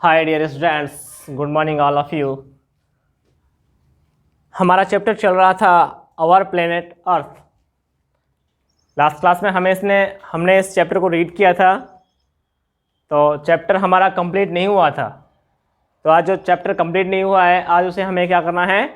Hi dear students, good morning all of you. हमारा chapter चल रहा था our planet earth. Last class में हमने इस चैप्टर को रीड किया था, तो चैप्टर हमारा कंप्लीट नहीं हुआ था। तो आज जो चैप्टर कंप्लीट नहीं हुआ है, आज उसे हमें क्या करना है,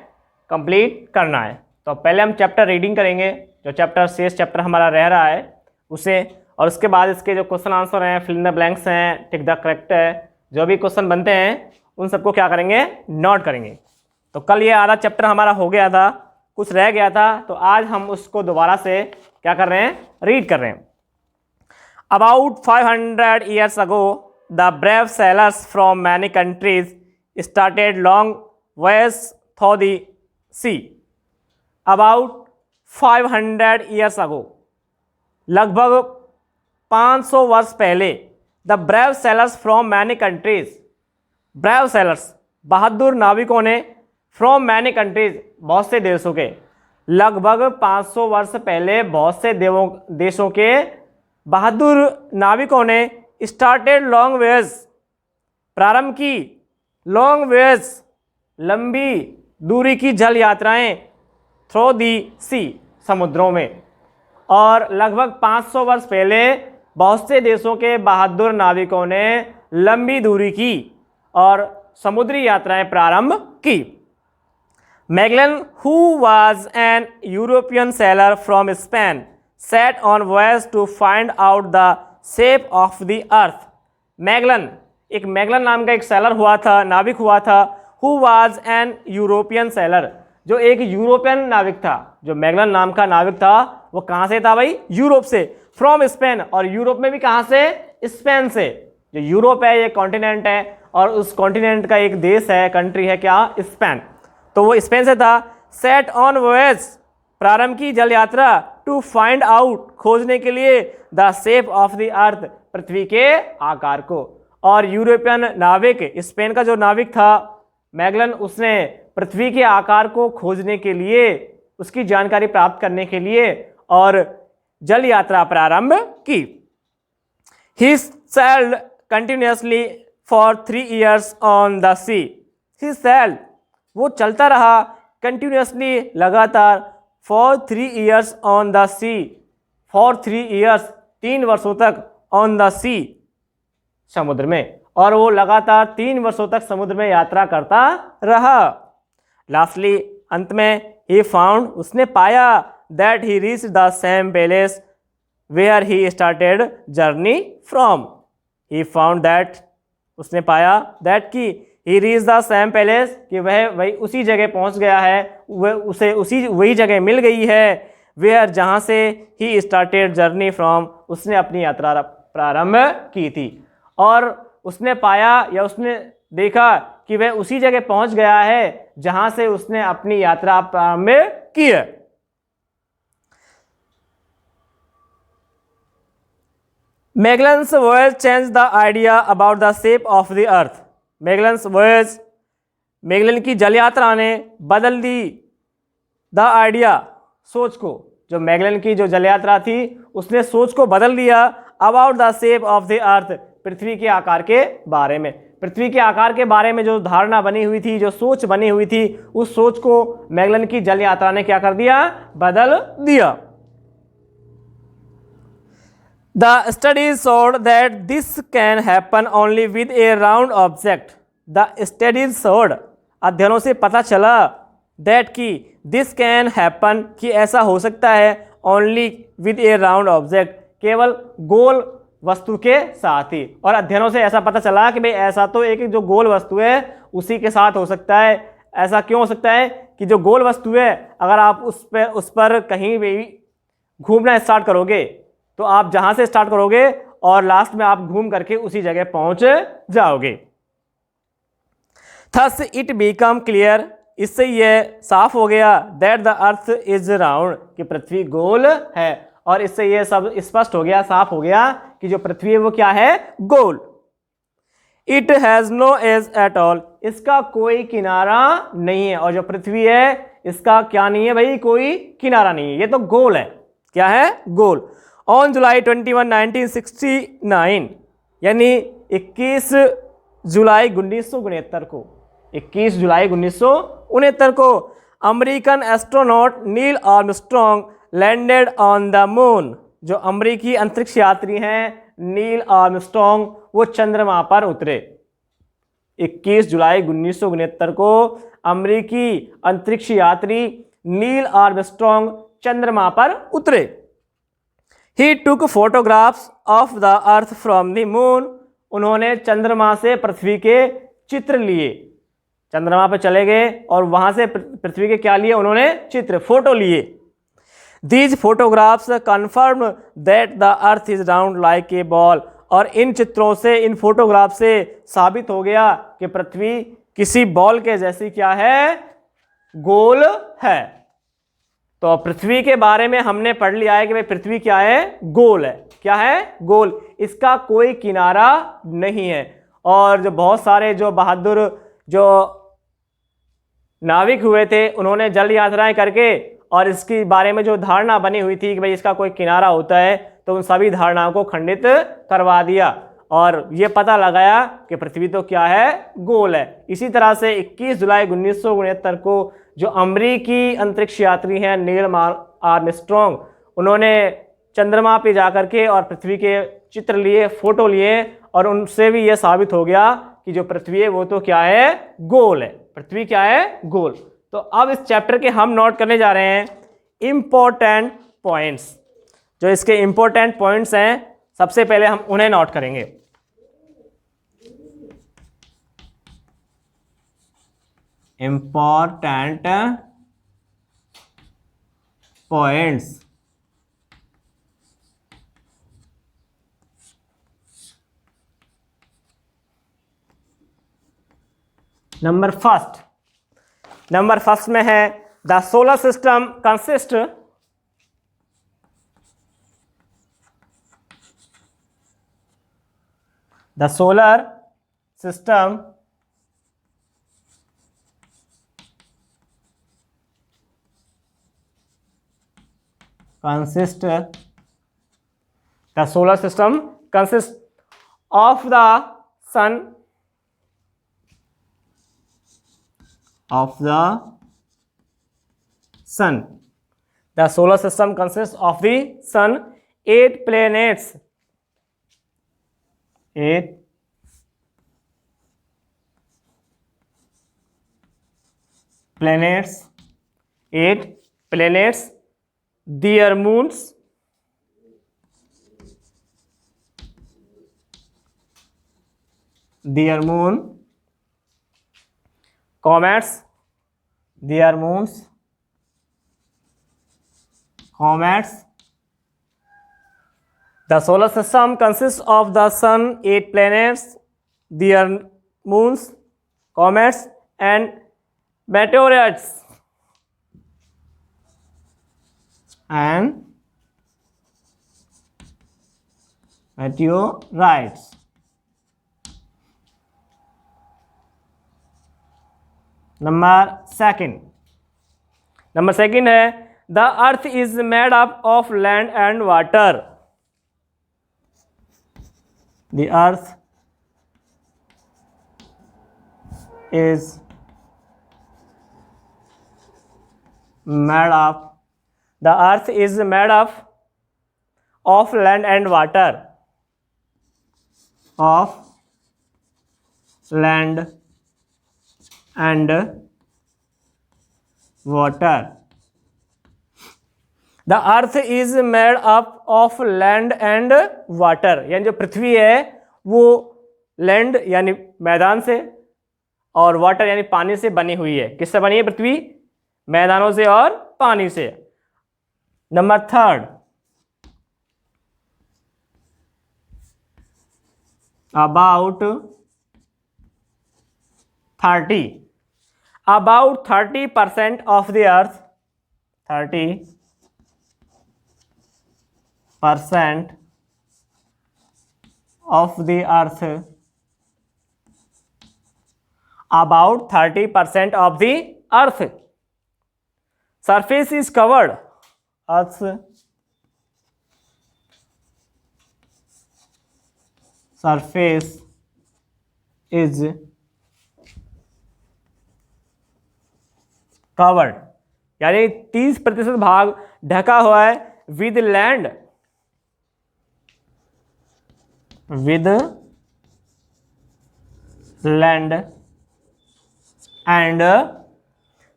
कंप्लीट करना है। तो पहले हम चैप्टर रीडिंग करेंगे, जो चैप्टर शेष चैप्टर हमारा रह रहा है उसे, और उसके बाद इसके जो क्वेश्चन आंसर हैं, फिल इन द ब्लैंक्स हैं, टिक द करेक्ट है, जो भी क्वेश्चन बनते हैं उन सबको क्या करेंगे, नोट करेंगे। तो कल ये आधा चैप्टर हमारा हो गया था, कुछ रह गया था, तो आज हम उसको दोबारा से क्या कर रहे हैं, रीड कर रहे हैं। About 500 years ago, the brave sailors from many countries started long voyages through the sea. About 500 years ago, लगभग 500 वर्ष पहले, the brave sailors from many countries, brave sailors बहादुर नाविकों ने, फ्रॉम मैनी कंट्रीज बहुत से देशों के, लगभग 500 वर्ष पहले बहुत से देशों के बहादुर नाविकों ने स्टार्टेड लॉन्ग वेज, प्रारंभ की, लॉन्ग वेज लंबी दूरी की जल यात्राएं, थ्रू दी सी समुद्रों में। और लगभग 500 वर्ष पहले बहुत से देशों के बहादुर नाविकों ने लंबी दूरी की और समुद्री यात्राएं प्रारंभ की। Magellan, who was an European sailor from Spain, set on voyage to find out the shape of the earth. Magellan, एक मैगलन नाम का एक सेलर हुआ था, नाविक हुआ था। Who was an European sailor, जो एक यूरोपियन नाविक था। जो मैगलन नाम का नाविक था वो कहाँ से था भाई, यूरोप से। फ्रॉम स्पेन, और यूरोप में भी कहाँ से, स्पेन से। जो यूरोप है ये कॉन्टिनेंट है, और उस कॉन्टिनेंट का एक देश है, कंट्री है क्या, स्पेन। तो वो स्पेन से था। सेट ऑन वॉयज, प्रारंभ की जल यात्रा, टू फाइंड आउट, खोजने के लिए, the shape of the earth, पृथ्वी के आकार को। और यूरोपियन नाविक, स्पेन का जो नाविक था मैगलन, उसने पृथ्वी के आकार को खोजने के लिए, उसकी जानकारी प्राप्त करने के लिए और जल यात्रा प्रारंभ की। He sailed continuously for 3 years on the sea. He sailed, वो चलता रहा, continuously, लगातार, for 3 years on the sea, for 3 years, 3 वर्षों तक, on the sea, समुद्र में। और वो लगातार 3 वर्षों तक समुद्र में यात्रा करता रहा। लास्टली, अंत में, he found, उसने पाया, that he reached the same place where he started journey from. He found that, उसने पाया, that कि he reached the same place, कि वह वही उसी जगह पहुंच गया है, उसे वही जगह मिल गई है, where, जहाँ से he started journey from, उसने अपनी यात्रा प्रारंभ की थी। और उसने पाया या उसने देखा कि वह उसी जगह पहुंच गया है जहां से उसने अपनी यात्रा प्रारंभ की है। Magellan's voyage change the idea about the shape of the earth. Magellan's voyage, Magellan की जल यात्रा ने बदल दी द आइडिया, सोच को। जो मैगलन की जो जल यात्रा थी उसने सोच को बदल दिया, about the shape of the earth, पृथ्वी के आकार के बारे में। पृथ्वी के आकार के बारे में जो धारणा बनी हुई थी, जो सोच बनी हुई थी, उस सोच को मैगलन की जल यात्रा ने क्या कर दिया, बदल दिया। The studies showed that this can happen only with A round object. The studies showed, अध्ययनों से पता चला, दैट की, दिस कैन हैपन, कि ऐसा हो सकता है, only with A round object, केवल गोल वस्तु के साथ ही। और अध्ययनों से ऐसा पता चला कि भाई ऐसा तो एक जो गोल वस्तु है उसी के साथ हो सकता है। ऐसा क्यों हो सकता है कि जो गोल वस्तु है, अगर आप उस पर कहीं भी घूमना स्टार्ट करोगे, तो आप जहां से स्टार्ट करोगे और लास्ट में आप घूम करके उसी जगह पहुंच जाओगे। थस इट बिकम क्लियर, इससे यह साफ हो गया, that the earth is round, कि पृथ्वी गोल है। और इससे यह सब स्पष्ट हो गया, साफ हो गया कि जो पृथ्वी है वो क्या है, गोल। It has no edge at all, इसका कोई किनारा नहीं है। और जो पृथ्वी है इसका क्या नहीं है भाई, कोई किनारा नहीं है, ये तो गोल है। क्या है, गोल। ऑन जुलाई 21, 1969, यानी 21 जुलाई 1969 को, 21 जुलाई 1969 को American astronaut Neil Armstrong landed on the moon. जो अमेरिकी अंतरिक्ष यात्री हैं नील आर्मस्ट्रॉन्ग, वो चंद्रमा पर उतरे। 21 जुलाई 1969 को अमेरिकी अंतरिक्ष यात्री नील आर्मस्ट्रॉन्ग चंद्रमा पर उतरे। He took photographs of the earth from the moon. उन्होंने चंद्रमा से पृथ्वी के चित्र लिए। चंद्रमा पर चले गए और वहां से पृथ्वी के क्या लिए? उन्होंने चित्र, फोटो लिए। These photographs confirm that the earth is round like a ball. और इन चित्रों से, इन फोटोग्राफ से साबित हो गया कि पृथ्वी किसी बॉल के जैसी क्या है? गोल है। तो पृथ्वी के बारे में हमने पढ़ लिया है कि भाई पृथ्वी क्या है? गोल है। क्या है? गोल। इसका कोई किनारा नहीं है। और जो बहुत सारे जो बहादुर जो नाविक हुए थे उन्होंने जल यात्राएं करके और इसके बारे में जो धारणा बनी हुई थी कि भाई इसका कोई किनारा होता है, तो उन सभी धारणाओं को खंडित करवा दिया और ये पता लगाया कि पृथ्वी तो क्या है? गोल है। इसी तरह से 21 जुलाई 1969 को जो अमेरिकी अंतरिक्ष यात्री हैं नील आर्मस्ट्रॉन्ग, उन्होंने चंद्रमा पे जाकर के और पृथ्वी के चित्र लिए, फोटो लिए और उनसे भी ये साबित हो गया कि जो पृथ्वी है वो तो क्या है? गोल है। पृथ्वी क्या है? गोल। तो अब इस चैप्टर के हम नोट करने जा रहे हैं इम्पोर्टेंट पॉइंट्स। जो इसके इम्पोर्टेंट पॉइंट्स हैं सबसे पहले हम उन्हें नोट करेंगे। Important points. नंबर फर्स्ट में है the solar system consist The solar system consists of the sun, The solar system consists of the sun, 8 planets, 8 planets, their moons, comets, their moons, comets. The solar system consists of the sun, 8 planets, their moons, comets, and meteorites. Number second है the earth is made up of land and water. The earth is made up of land and water. The earth is made up of land and water. यानी जो पृथ्वी है वो land यानी मैदान से और water यानी पानी से बनी हुई है। किससे बनी है पृथ्वी? मैदानों से और पानी से। Number third, about 30% of the earth, 30% of the earth, about 30% of the earth surface is covered. Earth's surface is covered, यानी 30% भाग ढका हुआ है with land, with land and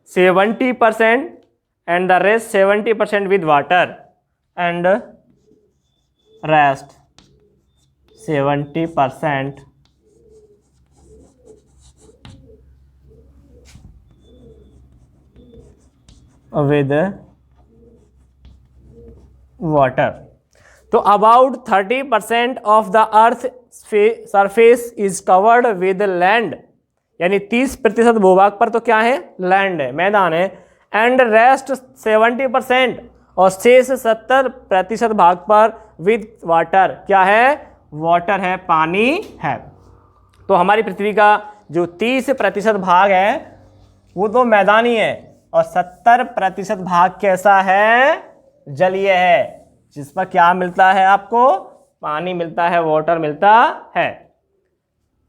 70% and the rest 70% with water and rest 70% with water. तो about 30% of the earth surface is covered with land, यानी 30% भूभाग पर तो क्या है, लैंड है, मैदान है, एंड रेस्ट 70% और शेष 70% भाग पर विद वाटर, क्या है, वाटर है, पानी है। तो हमारी पृथ्वी का जो 30% भाग है वो तो मैदानी है और 70% भाग कैसा है, जलीय है, जिस पर क्या मिलता है आपको, पानी मिलता है, वाटर मिलता है।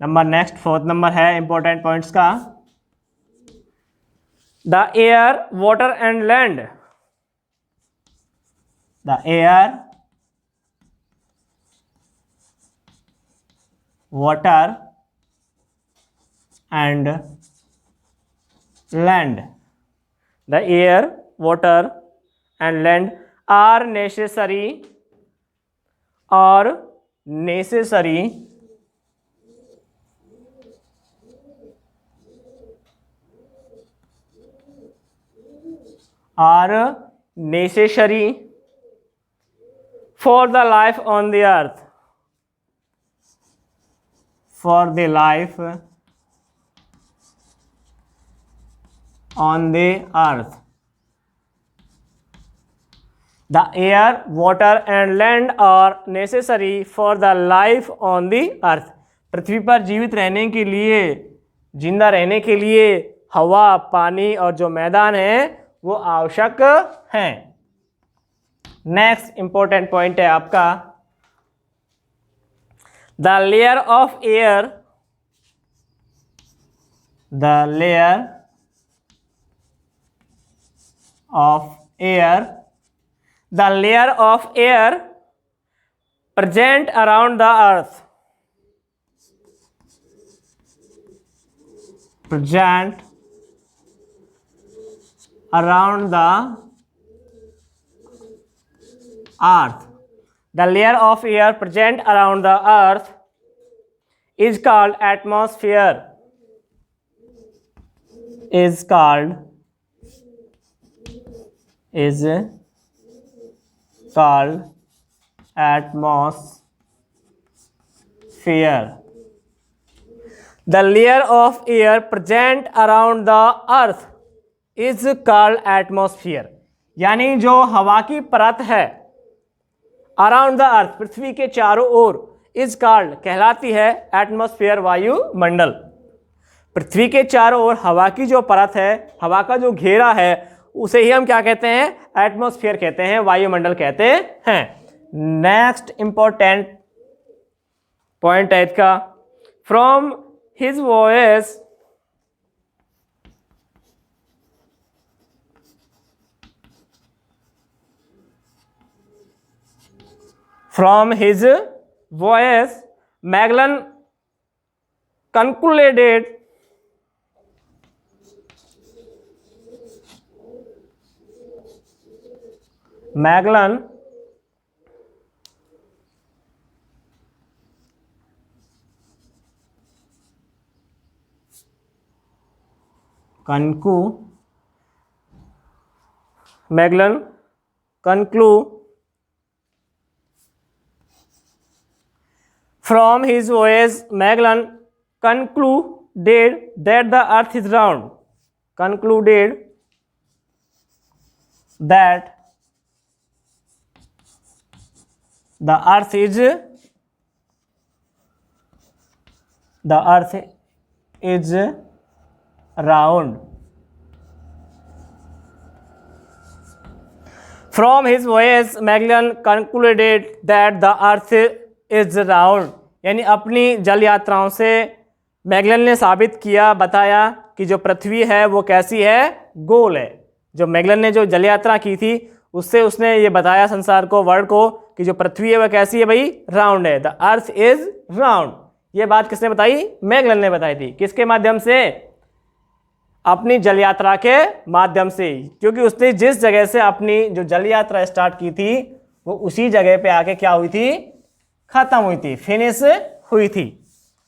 नंबर नेक्स्ट 4th नंबर है इंपॉर्टेंट पॉइंट्स का, the air water and land, the air water and land, the air water and land are necessary, are necessary for the life on the earth, for the life on the earth. The air, water and land are necessary for the life on the earth. पृथ्वी पर जीवित रहने के लिए, जिंदा रहने के लिए हवा, पानी और जो मैदान है वो आवश्यक हैं। नेक्स्ट इंपॉर्टेंट पॉइंट है आपका, the layer of air, the layer of air, the layer of air present around the earth, present around the earth, the layer of air present around the earth is called atmosphere, is called atmosphere. The layer of air present around the earth is called atmosphere. यानी जो हवा की परत है around the earth, पृथ्वी के चारों ओर, is called कहलाती है एटमॉस्फेयर, वायुमंडल। पृथ्वी के चारों ओर हवा की जो परत है, हवा का जो घेरा है, उसे ही हम क्या कहते हैं, एटमॉस्फेयर कहते हैं, वायुमंडल कहते हैं। नेक्स्ट इंपॉर्टेंट पॉइंट है इसका, from his voice, from his voice Magellan concluded Magellan conclude from his voyage, Magellan concluded that the earth is round. Concluded that the earth is round. From his voyage, Magellan concluded that the earth is round. यानी अपनी जल यात्राओं से Magellan ने साबित किया, बताया कि जो पृथ्वी है वो कैसी है, गोल है। जो मैगलन ने जो जल यात्रा की थी उससे उसने ये बताया संसार को, वर्ल्ड को, कि जो पृथ्वी है वह कैसी है भाई, राउंड है। The earth is round. ये बात किसने बताई, मैगलन ने बताई थी। किसके माध्यम से, अपनी जल यात्रा के माध्यम से, क्योंकि उसने जिस जगह से अपनी जो जल यात्रा स्टार्ट की थी वो उसी जगह पे आके क्या हुई थी, खत्म हुई थी, फिनिश हुई थी।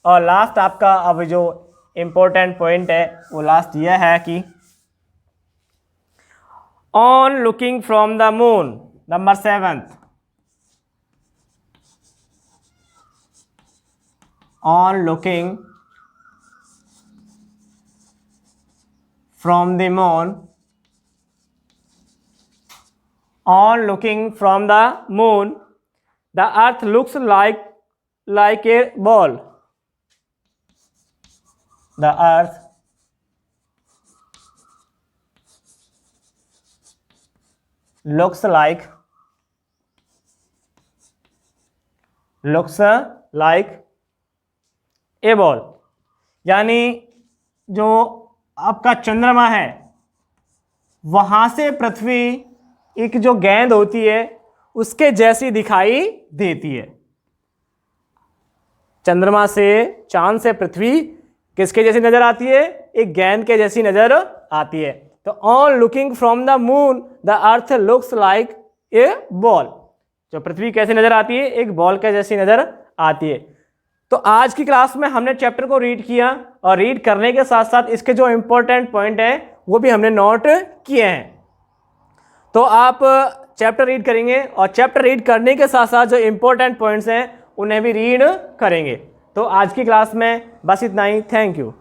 और लास्ट आपका अब जो इंपॉर्टेंट पॉइंट है वो लास्ट यह है कि on looking from the moon, number 7, on looking from the moon, on looking from the moon, the earth looks like a ball. The earth looks like a ball। यानी जो आपका चंद्रमा है वहां से पृथ्वी एक जो गेंद होती है उसके जैसी दिखाई देती है। चंद्रमा से, चांद से पृथ्वी किसके जैसी नजर आती है, एक गेंद के जैसी नजर आती है। तो on looking from the moon the earth looks like a ball. जो पृथ्वी कैसे नजर आती है, एक बॉल के जैसी नजर आती है। तो आज की क्लास में हमने चैप्टर को रीड किया और रीड करने के साथ साथ इसके जो इंपॉर्टेंट पॉइंट है वो भी हमने नोट किए हैं। तो आप चैप्टर रीड करेंगे और चैप्टर रीड करने के साथ साथ जो इंपॉर्टेंट पॉइंट्स हैं उन्हें भी रीड करेंगे। तो आज की क्लास में बस इतना ही। Thank you.